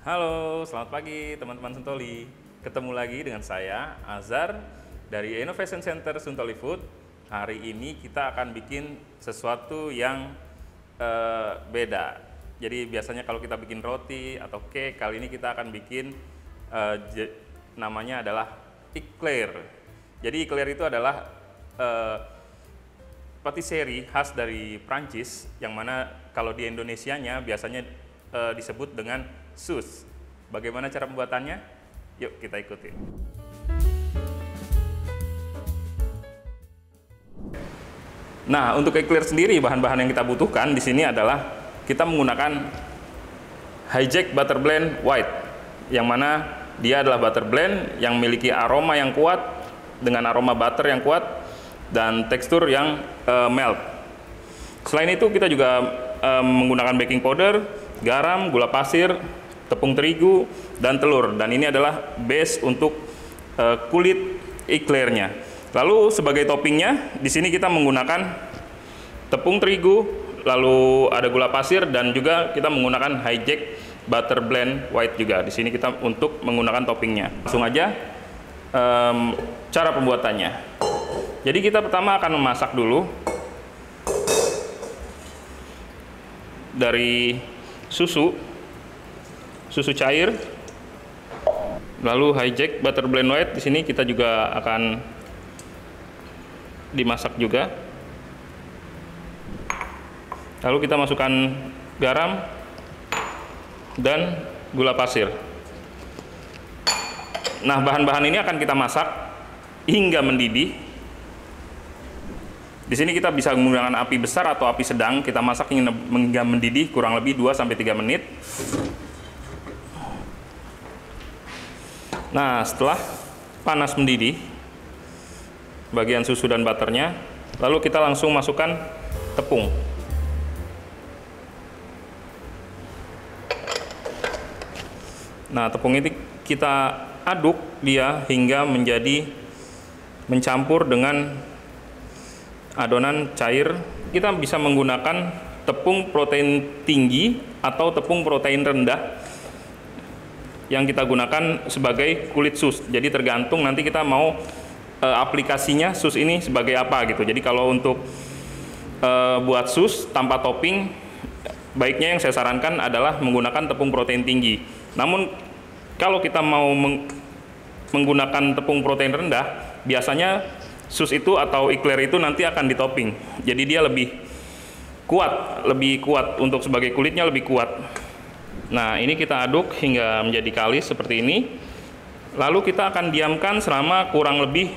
Halo, selamat pagi teman-teman Suntoli. Ketemu lagi dengan saya, Azhar, dari Innovation Center Suntoli Food. Hari ini kita akan bikin sesuatu yang beda. Jadi biasanya kalau kita bikin roti atau cake, kali ini kita akan bikin namanya adalah eclair. Jadi eclair itu adalah patisserie khas dari Prancis, yang mana kalau di Indonesianya biasanya disebut dengan sus. Bagaimana cara pembuatannya? Yuk kita ikutin. Nah, untuk eclair sendiri bahan-bahan yang kita butuhkan di sini adalah kita menggunakan hijack butter blend white, yang mana dia adalah butter blend yang memiliki aroma yang kuat dengan aroma butter yang kuat dan tekstur yang melt. Selain itu kita juga menggunakan baking powder, garam, gula pasir, tepung terigu, dan telur. Dan ini adalah base untuk kulit eclairnya. Lalu sebagai toppingnya, di sini kita menggunakan tepung terigu, lalu ada gula pasir, dan juga kita menggunakan hijack butter blend white juga. Di sini kita untuk menggunakan toppingnya. Langsung aja cara pembuatannya. Jadi kita pertama akan memasak dulu dari susu cair, lalu hijack butter blend white. Di sini kita juga akan dimasak juga. Lalu kita masukkan garam dan gula pasir. Nah, bahan-bahan ini akan kita masak hingga mendidih. Di sini kita bisa menggunakan api besar atau api sedang. Kita masak hingga mendidih kurang lebih 2-3 menit. Nah, setelah panas mendidih bagian susu dan butternya, lalu kita langsung masukkan tepung. Nah, tepung ini kita aduk dia hingga mencampur dengan adonan cair. Kita bisa menggunakan tepung protein tinggi atau tepung protein rendah yang kita gunakan sebagai kulit sus. Jadi tergantung nanti kita mau aplikasinya sus ini sebagai apa gitu. Jadi kalau untuk buat sus tanpa topping, baiknya yang saya sarankan adalah menggunakan tepung protein tinggi. Namun kalau kita mau menggunakan tepung protein rendah, biasanya sus itu atau eclair itu nanti akan ditopping. Jadi dia lebih kuat untuk sebagai kulitnya lebih kuat. Nah, ini kita aduk hingga menjadi kalis seperti ini. Lalu kita akan diamkan selama kurang lebih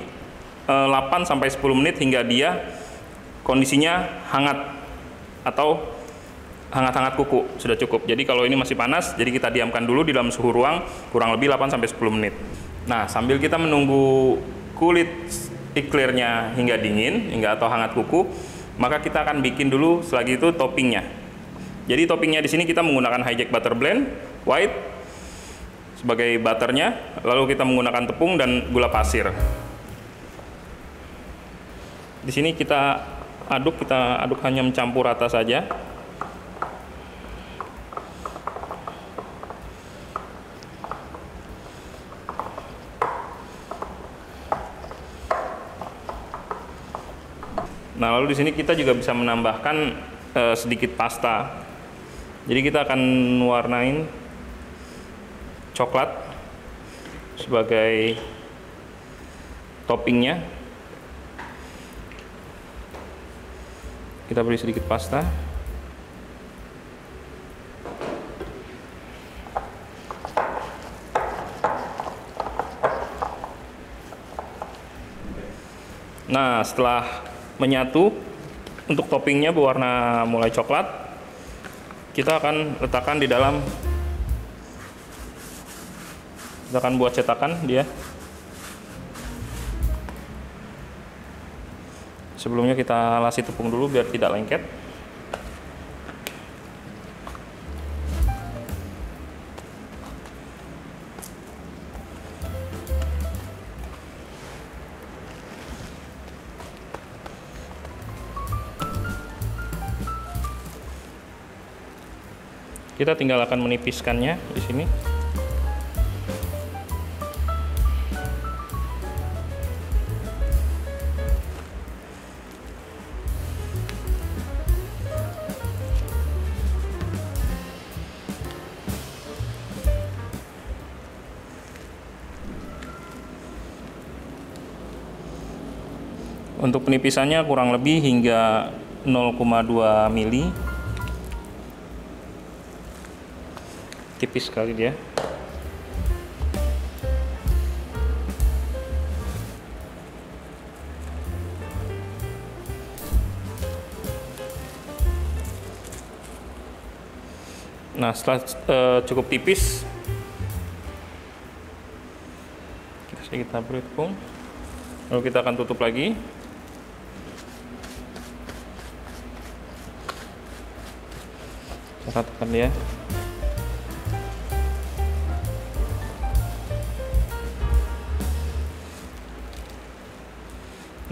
8-10 menit hingga dia kondisinya hangat atau hangat-hangat kuku, sudah cukup. Jadi kalau ini masih panas, jadi kita diamkan dulu di dalam suhu ruang kurang lebih 8-10 menit. Nah, sambil kita menunggu kulit eclairnya hingga dingin, hingga atau hangat kuku, maka kita akan bikin dulu selagi itu toppingnya. Jadi toppingnya di sini kita menggunakan hijack butter blend white sebagai butternya, lalu kita menggunakan tepung dan gula pasir. Di sini kita aduk hanya mencampur rata saja. Nah, lalu di sini kita juga bisa menambahkan sedikit pasta. Jadi kita akan warnain coklat sebagai toppingnya. Kita beri sedikit pasta. Nah, setelah menyatu untuk toppingnya berwarna mulai coklat, kita akan letakkan di dalam, kita akan buat cetakan dia. Sebelumnya kita lasi tepung dulu biar tidak lengket. Kita tinggal akan menipiskannya di sini. Untuk penipisannya kurang lebih hingga 0,2 mili. Tipis sekali dia. Nah, setelah cukup tipis, kita beri tepung, lalu kita akan tutup lagi. Kita tekan dia.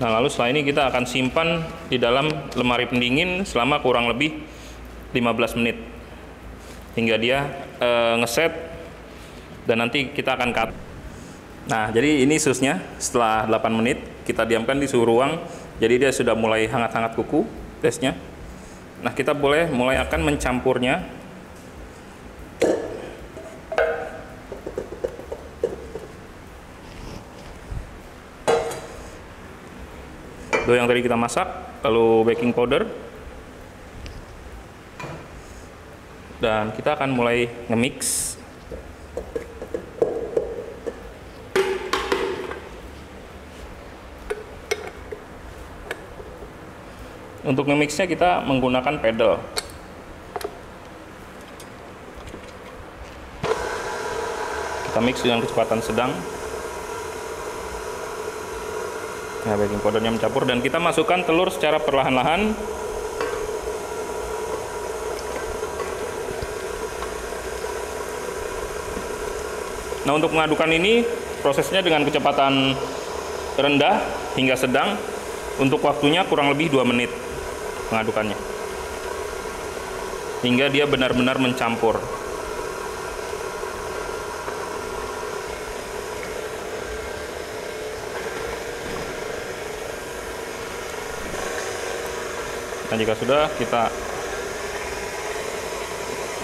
Nah, lalu setelah ini kita akan simpan di dalam lemari pendingin selama kurang lebih 15 menit hingga dia ngeset, dan nanti kita akan cut. Nah, jadi ini susnya setelah 8 menit kita diamkan di suhu ruang, jadi dia sudah mulai hangat-hangat kuku tesnya. Nah, kita mulai akan mencampurnya. Dough yang tadi kita masak, lalu baking powder, dan kita akan mulai nge-mix. Untuk nge-mixnya kita menggunakan pedal. Kita mix dengan kecepatan sedang. Nah, baking powdernya mencampur, dan kita masukkan telur secara perlahan-lahan. Nah, untuk mengadukan ini prosesnya dengan kecepatan rendah hingga sedang. Untuk waktunya kurang lebih 2 menit mengadukannya, hingga dia benar-benar mencampur. Nah, jika sudah, kita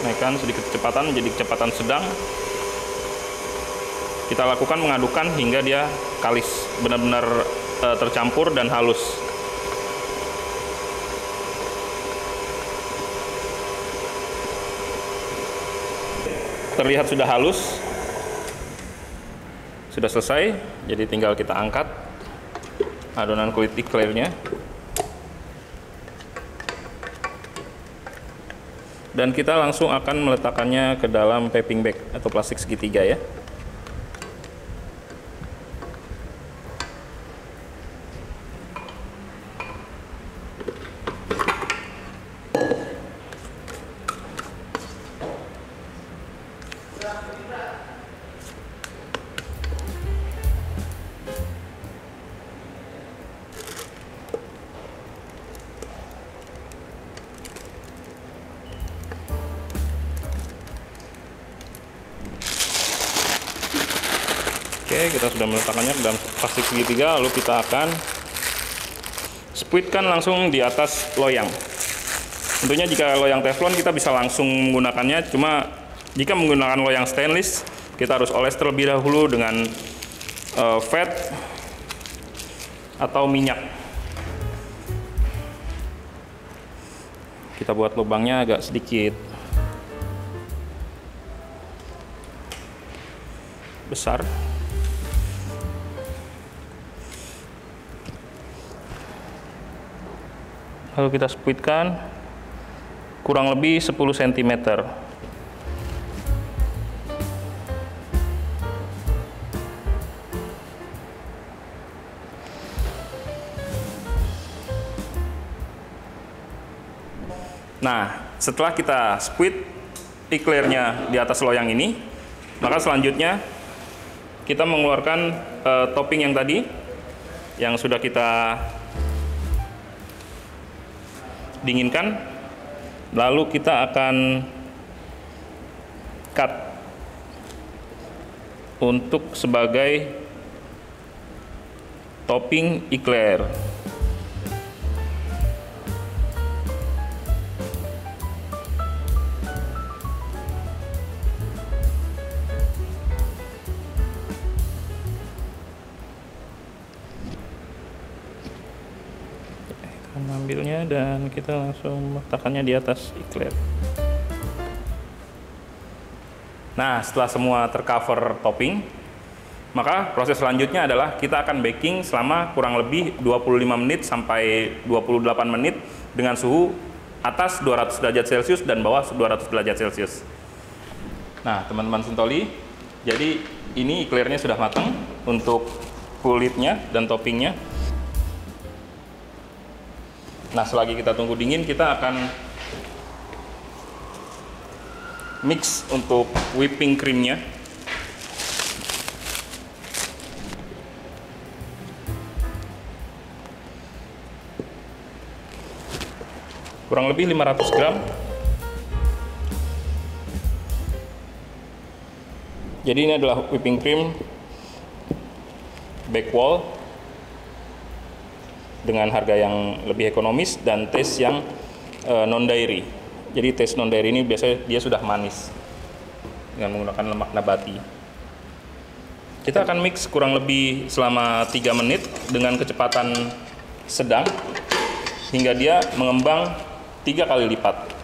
naikkan sedikit kecepatan menjadi kecepatan sedang. Kita lakukan mengadukan hingga dia kalis, benar-benar tercampur dan halus. Terlihat sudah halus, sudah selesai. Jadi tinggal kita angkat adonan kulit eclairnya, dan kita langsung akan meletakkannya ke dalam piping bag atau plastik segitiga ya. Oke, kita sudah meletakkannya ke dalam plastik segitiga, lalu kita akan spuitkan langsung di atas loyang. Tentunya jika loyang teflon kita bisa langsung menggunakannya, cuma jika menggunakan loyang stainless kita harus oles terlebih dahulu dengan fat atau minyak. Kita buat lubangnya agak sedikit besar. Lalu kita spuitkan kurang lebih 10 cm. Nah, setelah kita spuit eclairnya di atas loyang ini, maka selanjutnya kita mengeluarkan topping yang tadi yang sudah kita dinginkan, lalu kita akan cut untuk sebagai topping eclair. ambilnya dan kita langsung meletakkannya di atas eclair. Nah, setelah semua tercover topping, maka proses selanjutnya adalah kita akan baking selama kurang lebih 25 menit sampai 28 menit dengan suhu atas 200 derajat Celcius dan bawah 200 derajat Celcius. Nah, teman-teman Suntoli, jadi ini eclairnya sudah matang untuk kulitnya dan toppingnya. Nah, selagi kita tunggu dingin, kita akan mix untuk whipping creamnya. Kurang lebih 500 gram. Jadi ini adalah whipping cream Bakewell dengan harga yang lebih ekonomis dan taste yang non-dairy. Jadi taste non-dairy ini biasanya dia sudah manis dengan menggunakan lemak nabati. Kita akan mix kurang lebih selama 3 menit dengan kecepatan sedang hingga dia mengembang 3 kali lipat.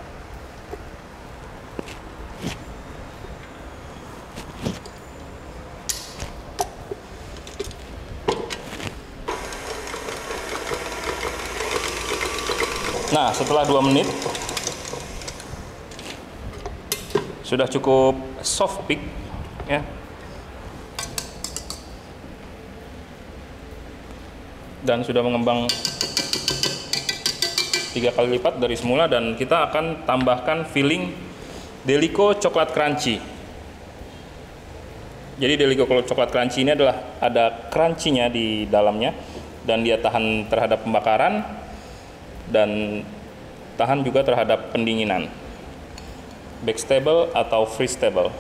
Nah, setelah 2 menit sudah cukup soft peak ya. Dan sudah mengembang 3 kali lipat dari semula, dan kita akan tambahkan filling Delico coklat crunchy. Jadi Delico coklat crunchy ini adalah ada crunchy-nya di dalamnya dan dia tahan terhadap pembakaran dan tahan juga terhadap pendinginan. Backstable atau freestable.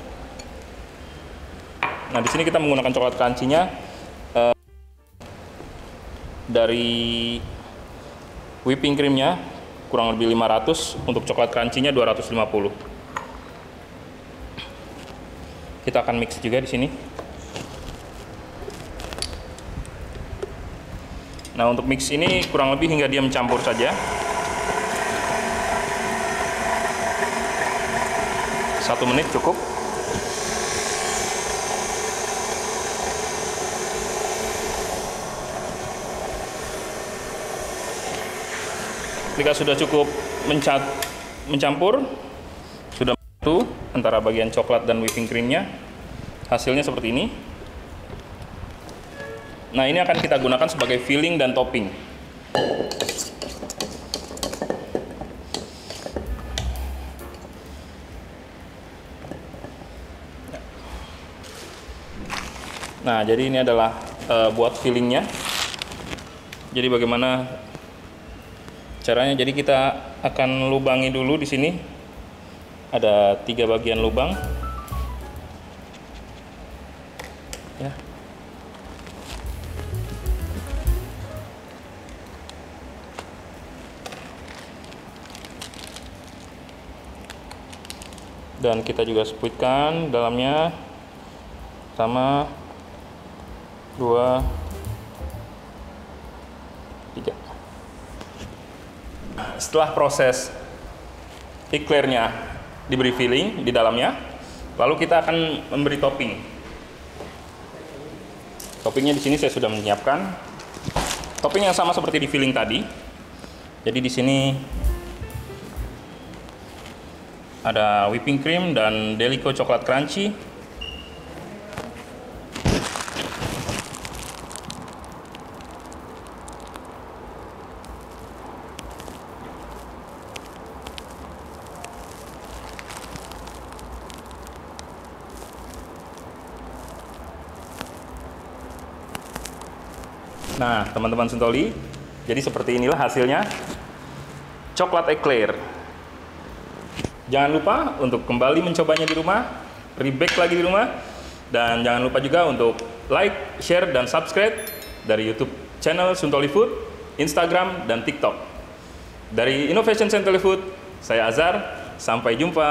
Nah, di sini kita menggunakan coklat crunchy-nya dari whipping cream-nya kurang lebih 500, untuk coklat crunchy-nya 250. Kita akan mix juga di sini. Nah, untuk mix ini kurang lebih hingga dia mencampur saja. 1 menit cukup. Ketika sudah cukup mencampur, sudah menyatu antara bagian coklat dan whipping creamnya, hasilnya seperti ini. Nah, ini akan kita gunakan sebagai filling dan topping. Nah, jadi ini adalah buat fillingnya. Jadi bagaimana caranya? Jadi kita akan lubangi dulu di sini. Ada 3 bagian lubang. Ya. Dan kita juga spuitkan dalamnya sama 2, 3. Setelah proses eclairnya diberi filling di dalamnya, lalu kita akan memberi topping. Toppingnya di sini saya sudah menyiapkan topping yang sama seperti di filling tadi. Jadi di sini ada whipping cream dan Delico coklat crunchy. Nah, teman-teman Suntoli, jadi seperti inilah hasilnya coklat eclair. Jangan lupa untuk kembali mencobanya di rumah, rebake lagi di rumah, dan jangan lupa juga untuk like, share, dan subscribe dari YouTube channel Suntoli Food, Instagram, dan TikTok. Dari Innovation Suntoli Food, saya Azhar, sampai jumpa.